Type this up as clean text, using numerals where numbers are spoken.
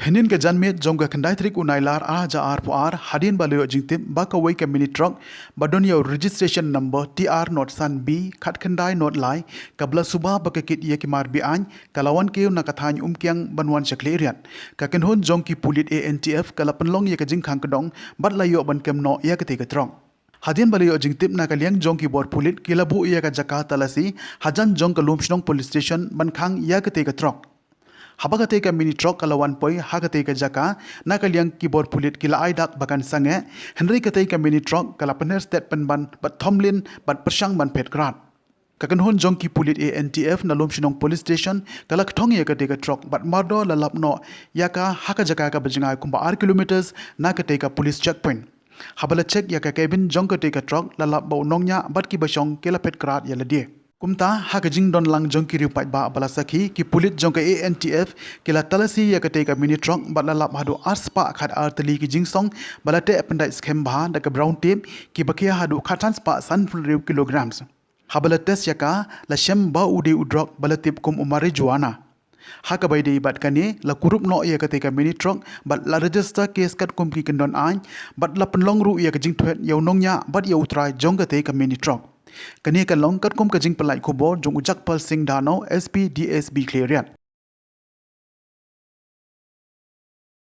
Henin ke janmet jong ke kendai trik unailar jar puar hadin balayo jingtip bakawai ke Mini Trok badon yo registration number TR not san B khat kendai not lai kabla subah bakakit ye kimar bi an kalawan ke nakathany umkyang banwan chaklerian ka kenhon jong ki pulit ANTF kala penlong ye ke jingkhang kedong bat layo ban kem no ye ke te trong Hadian balayo jingtip na kaliang jong ki bor pulit kilabu ye ka Jakarta talasi hajan jong ke Lumshnong police station bankhang ye ke te trong Habagate ka Mini Trok kalawan poi hagate ka jaka na kaliang keyboard pulit kila aidak bakan sange Henry kate ka Mini Trok kala pener state penban bat Thomlin bat persang ban phet krat kakanhon jong ki pulit ANTF na Lumshnong police station kala kthong ye kate ka trok bat mardo lalapno yaka haka jaka ka bajinga kumba 8 kilometers na kate ka police checkpoint habala check yaka cabin jong kate ka trok lalap bau nongñiah bat ki basong kila phet krat yala die Kumta hakajing don lang jong ki riupat ba balasaki ki pulit jong ka ANTF kila talasi ya kate ka Mini Trok balalap haduh arspa khat arteli ki jingsong balate appendai schem ba da ka brown tape ki bakia haduh khatan spa san full kilograms habala test yaka la shem ba ude udrok balatip kum umare juana haka bai dei bat kane la kurup no ya kate ka Mini Trok bat la register case kat kum ki kendon an bat la penlong ru ya ka jing thwet yo nongñiah bat yo utrai jong kate ka Mini Trok Kani ka long kat kum ka jing palai ko bo jong ujak pal sing dano SP DSB cleariat